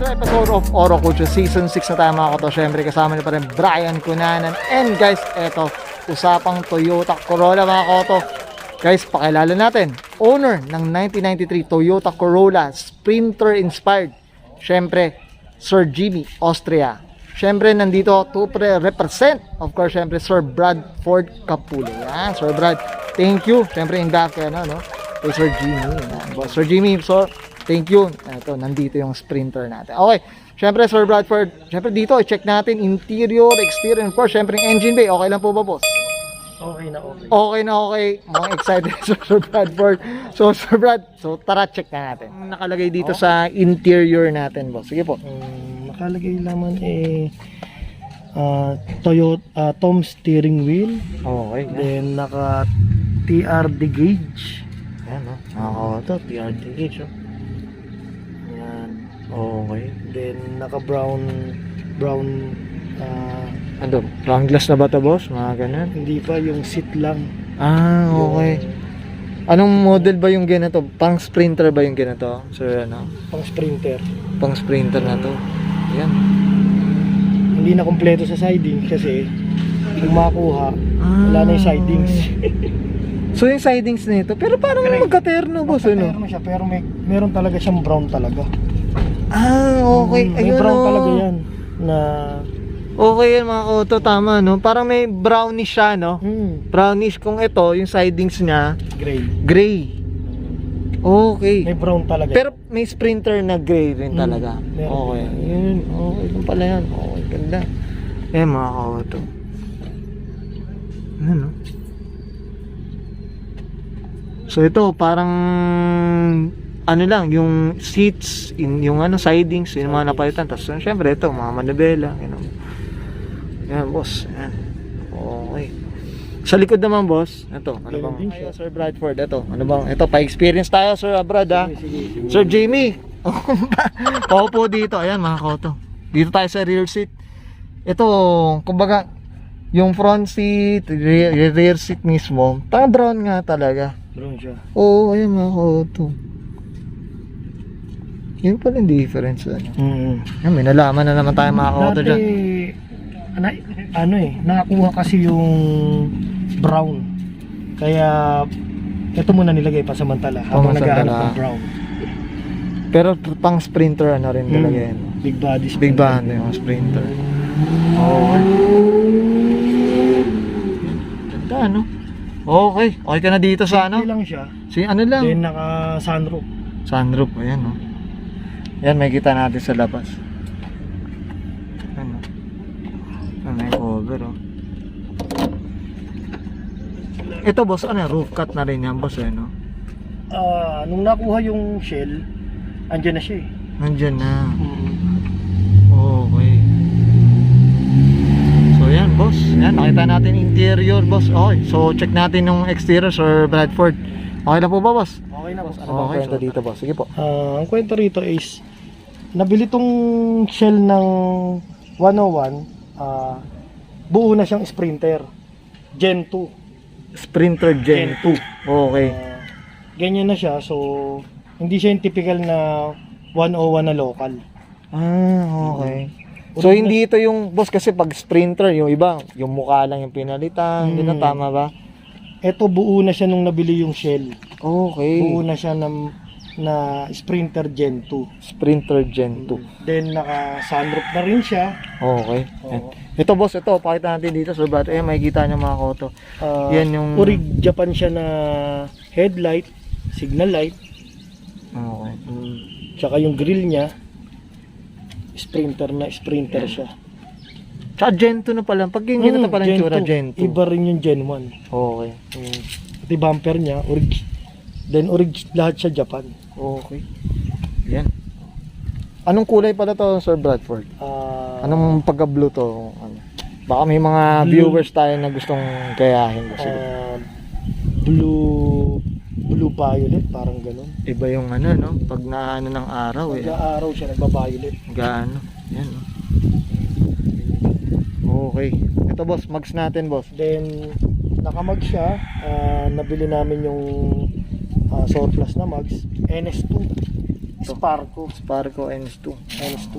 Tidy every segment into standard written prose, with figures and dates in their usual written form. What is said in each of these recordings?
another episode of Oro Culture Season 6 na tayo mga koto. Syempre kasama niyo pa rin Brian Cunanan. And guys, eto, usapang Toyota Corolla mga koto. Guys, pakilala natin, owner ng 1993 Toyota Corolla Sprinter inspired. Syempre, Sir Jimmy Austria. Syempre, nandito to represent, of course, syempre, Sir Bradford Capulo. Yan, Sir Brad, thank you. Syempre, in back kay Sir Jimmy. Yan. Sir Jimmy, so, thank you. Ito, nandito yung Sprinter natin. Okay, syempre, Sir Bradford, syempre dito, i-check natin interior, exterior, and of course, syempre, yung engine bay. Okay lang po ba, boss? Okay na okay. Okay na okay. Mga excited sa Sir Bradford. So, Sir Brad, so tara, check na natin. Nakalagay dito sa interior natin, boss. Sige po. Nakalagay naman Toyota Tom steering wheel. Okay. Then naka TRD gauge. Ayan, no? Nakakawa TRD gauge, oh. Ayan. Okay. Then naka brown Ano, brown glass na ba ito, boss? Mga ganun. hindi pa yung seat lang. Ah, okay. Anong model ba yung ganito? Pang Sprinter ba yung ganito? Sir, ano? Pang Sprinter. Pang Sprinter na to. Ayan. Hindi na kompleto sa siding kasi kung makuha, wala na yung sidings. So yung sidings nito, pero parang magkaterno, boss, ano? Meron siya, pero meron talaga siyang brown talaga. Ah, okay. May Ayun, brown oh. talaga yan na Okay yan mga koto, tama, no? Parang may brownish siya, no? Brownish kung ito, yung sidings niya, gray. gray. Okay. May brown talaga. Pero may Sprinter na gray rin talaga. meron. Okay. Yun. Okay. Ito pala yan. Okay. Ganda. Eh mga koto. Ano? So ito parang ano lang, yung seats, yung ano, sidings, yung mga napalitan. Tapos syempre ito, mga manibela. Yan, boss. Yan. Okay. Sa likod naman, boss, ito, ano bang, ayo, Sir Bradford, ito, ano bang, ito, pa-experience tayo, Sir Brad, ha? Sige. Sir Jamie, paupo dito, ayan, mga koto. Dito tayo sa rear seat. Ito, kumbaga, yung front seat, rear seat mismo, parang brown nga talaga. Brown siya. Oo, ayan, mga koto. Yun pala yung difference, ano? Yan, may nalaman na naman tayo, mga koto, dyan. Nakakuha kasi yung brown. Kaya ito muna nilagay pa samantala habang naghahanap ng brown. Pero pang Sprinter ano rin talaga yan. Big body Big Sprinter. band yung Sprinter. Okay. Ganda, ano? Okay. Okay ka na dito sa ano? Simple lang siya. Ano lang? Then naka sunroof. Sunroof, ayan, no? Yan, may kita natin sa labas. Ano? May cover, oh. Ito, boss, ano, roof cut na rin yan, boss, no? Nung nakuha yung shell, andyan na siya eh. Nandyan na. Okay. So, yan, boss. Yan, nakita natin interior, boss. Okay, so check natin yung exterior, Sir Bradford. Okay na po ba, boss? Okay na boss. Ano bang kwento dito, boss? Sige po. Ang kwento rito is nabili tong shell ng 101. Buo na siyang Sprinter Gen 2. Sprinter Gen 2. Okay. Ganyan na siya, so hindi siya yung typical na 101 na local. Okay. So hindi ito yung, boss, kasi pag Sprinter, yung iba, yung mukha lang yung pinalitan, hindi na, tama ba? Ito buo na siya nung nabili yung shell. Okay. Buo na siya na Sprinter Gen 2. Sprinter Gen 2. Then naka sunroof na rin siya. Okay. Oo. Ito, boss, ito, pakita natin dito, Sir Brad. Ayan, makikita niyo mga koto. Yan yung Orig Japan siya na headlight, signal light. Okay. Tsaka yung grill niya, Sprinter siya. Tsaka Gen 2 na pala. Pag yung ganito pala yung tsura, Gen 2. Iba rin yung Gen 1. Okay. Pati bumper niya, orig. Then orig lahat siya Japan. Okay. Yan. Anong kulay pala to, Sir Bradford? Anong pagka-blue to? Ano? Baka may mga viewers tayo na gustong gayahin. Blue violet, parang ganun. Iba yung ano, no? Pag naano ng araw, eh. Nag-aaraw siya, nagba-violet. Gaano. Yan, no? Okay. Ito, boss, mags natin, boss. Then nakamag siya. Nabili namin yung surplus na mags, NS2. Sparco NS2. NS2.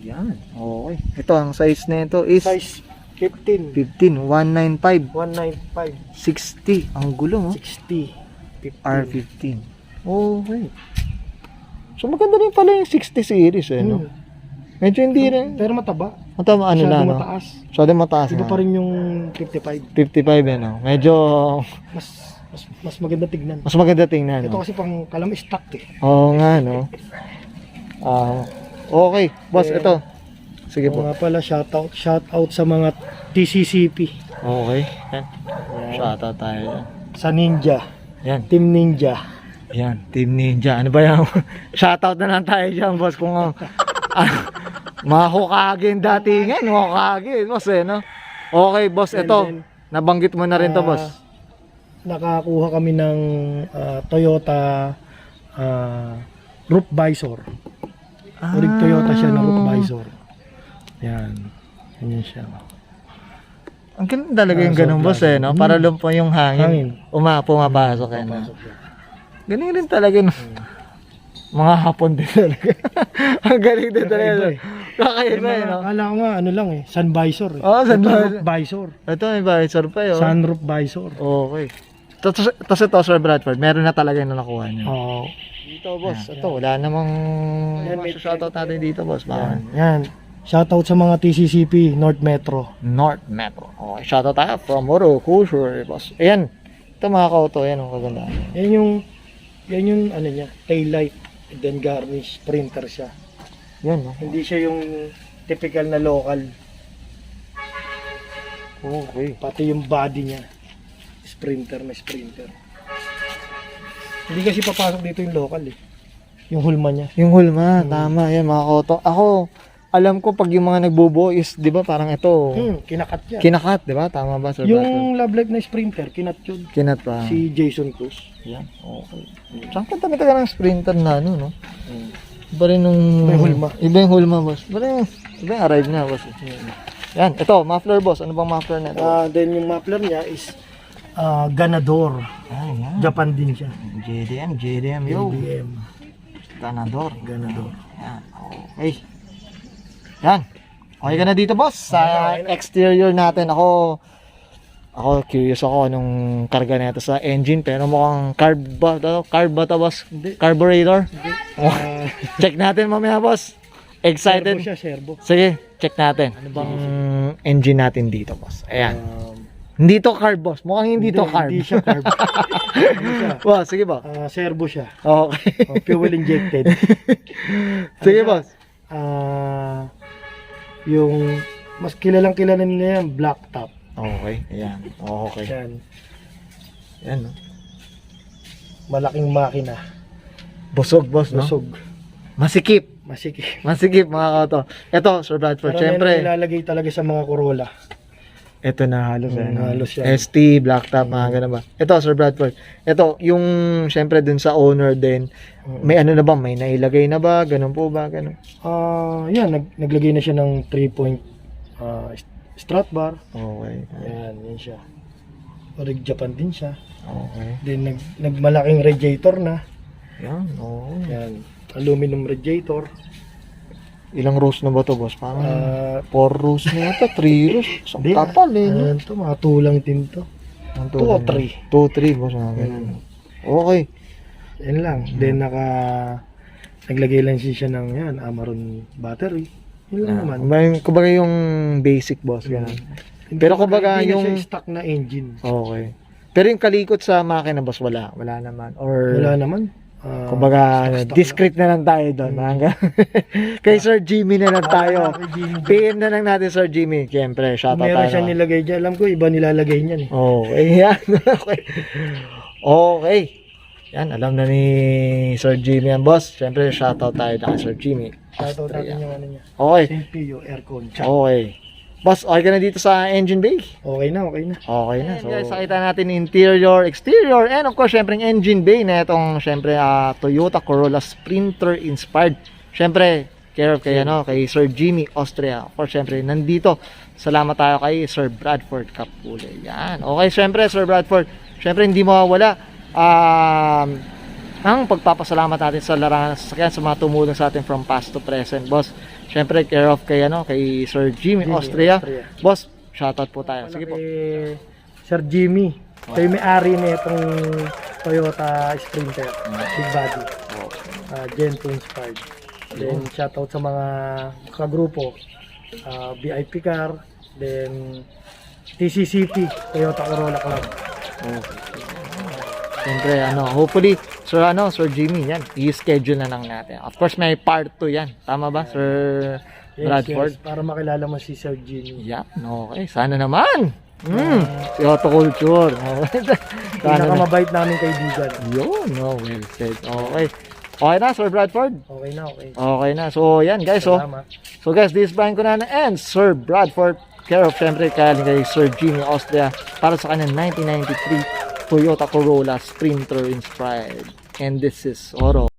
Yan. Okay. Ito, ang size nito is Size 15. 15, 195, 195. 60. Ang gulo, oh. 60. 15. R15. Okay. So maganda rin pala yung 60 series, eh, no? Hmm. Medyo hindi rin. Pero mataba. Matama, ano Masyado na, no? mataas. So, mataas Iba na. pa rin yung 55. 55, eh, no? Medyo Mas maganda tignan. mas maganda tingnan, Ito no? kasi pang kalam stock eh. Oo nga, no? Okay. Boss, Eh, ito. Sige Oo po. nga pala, shoutout sa mga TCCP. Okay. Yan. Shoutout tayo dyan. Sa Ninja. Yan. Team Ninja. Yan. Team Ninja. Ano ba yan? Shoutout na lang tayo dyan, boss. Kung mga Hokage yung datingan. Hokage, boss, eh, no? Okay, boss. And Ito. then, Nabanggit mo na rin to, boss. Nakakuha kami ng Toyota roof visor. Toyota siya na roof visor. Yan. Ganyan siya. Ang ganda talaga yung ganun, boss, eh, no? Para lumpo yung hangin. Pumapasok, eh, no? Pasok siya. Ganun rin talaga, no? Mga hapon din talaga. Ang galing din talaga. Kakaiba eh. Kakaiba, eh, no? Akala ko nga, ano lang eh, sun visor eh. Oo, sun Ito, visor. roof visor. Ito, may visor pa, eh, oh. Sunroof visor. Okay. Tapos ito, Sir Bradford, meron na talaga yung nakuha niyo. Oo. Dito, boss. Ito, wala namang shoutout natin dito, boss. Baka. Yan. Shoutout sa mga TCCP, North Metro. North Metro. Okay, shoutout tayo from Moro, Kusher, boss. Ayan. Ito mga kauto, ayan ang kaganda. Yan yung ano niya, tail light. And then garnish, printer siya. Yan, no? Hindi siya yung typical na local. Okay. Pati yung body niya. Sprinter na sprinter. Hindi kasi papasok dito yung local eh. Yung hulma niya. Yung hulma, tama. Yan, mga kauto. Ako, alam ko pag yung mga nagbubuo is, di ba, parang ito, Kinakat niya. kinakat, di ba? Tama ba, Sir Bradford? Yung Love Life na sprinter, kinat yun. Kinat pa. Si Jason Cruz. Yan, okay. Saan ka talaga ng sprinter na, ano, no? Iba rin nung... Iba yung hulma. Iba yung hulma, boss. Iba yung arrive na, boss. Yan, ito, muffler, boss. Ano bang muffler na ito? Then yung muffler niya is Ganador. Ah, yan. Japan din siya. JDM, yo. JDM. Ganador. Ganador. Yan, okay. Yan. Okay ka na dito, boss. Sa exterior natin, ako curious ako anong karga nito sa engine, pero mukhang carb ba to, boss? Carburetor? Check natin mamaya, boss. Excited? Servo siya, servo. Sige, check natin. Ano bang engine natin dito, boss? Ayan. Hindi to carb, boss. Mukhang hindi to carb. Hindi siya carb. Hindi siya. Boss, sige, boss. Servo siya. Okay. Fuel injected. Sige, boss. Yung mas kilalang kilala nila yan, black top. Okay, ayan. Okay. Yan. Yan, no? Malaking makina. Busog, boss, no? Busog. Masikip. Masikip. Mga kauto. Ito, Sir Bradford, Pero syempre, nilalagay talaga sa mga Corolla. ito na halos, Halos yan. ST, blacktop, mga ganun ba? Ito, Sir Bradford, ito, yung, syempre, dun sa owner din, may ano na ba? May nailagay na ba? Ganun po ba? Ganun? Yan, naglagay na siya ng 3-point strut bar. Okay. Yan siya. Orig Japan din siya. Okay. Then nagmalaking radiator na. Yan, okay. Yan, aluminum radiator. Ilang rows na ba to, boss? Parang 4 Ah, rows na ito, 3 rows. Isang kapal, eh. No? Ito, mga tulang din to. 2 o 3. 2-3, boss. Mga ganun. Okay. Yan lang. Then naglagay lang siya ng yan, Amaron battery. Yun lang naman. Kumbaga yung basic, boss. Ganun. Pero kumbaga hindi na yung... siya stock na engine. Okay. Pero yung kalikot sa makina, boss, wala. Wala naman. Or... Wala naman. Kumbaga, discreet na lang tayo doon. Kay Sir Jimmy na lang tayo. PM na lang natin, Sir Jimmy. Siyempre, shoutout tayo. Meron siya nilagay dyan. Alam ko, iba nilalagay niyan eh. Okay, yan. Okay. Okay. Yan, alam na ni Sir Jimmy yan, boss. Siyempre, shoutout tayo na kay Sir Jimmy. Shoutout natin yung ano niya. Okay. CPU, aircon. Okay. Boss, okay ka na dito sa engine bay? Okay na. Okay na. So, Guys, nakita natin interior, exterior, and of course, syempre yung engine bay na itong syempre Toyota Corolla Sprinter inspired. Syempre, care of kay Sir Jimmy Austria. Of course, syempre nandito. Salamat tayo kay Sir Bradford Capule. Yan. Okay, syempre Sir Bradford. Syempre hindi mawawala ang pagpapasalamat natin sa larangan ng sasakyan sa mga tumulong sa atin from past to present. Boss, syempre care of kay Sir Jimmy Austria. Boss, shoutout po tayo. Sige po. Kay Sir Jimmy. Kayo may-ari na itong Toyota Sprinter. Big body. Gen 2 inspired. Then shoutout sa mga kagrupo. VIP car. Then TCCP, Toyota Corolla Club. Siyempre, hopefully, Sir Jimmy, yan, i-schedule na lang natin. Of course, may part 2 yan. Tama ba, Sir Bradford? Yes, para makilala mo si Sir Jimmy. Yeah, okay. Sana naman. Si Auto Culture. Pinakamabait namin kaibigan. Yun, well said. Okay. Okay na, Sir Bradford? Okay na, okay. Okay na. So, yan, guys. Salamat. So, guys, this is Brian Cunanan and Sir Bradford. Care of, syempre, kay Sir Jimmy Austria para sa kanyang 1993 Toyota Corolla Sprinter Inspired. And this is Oro.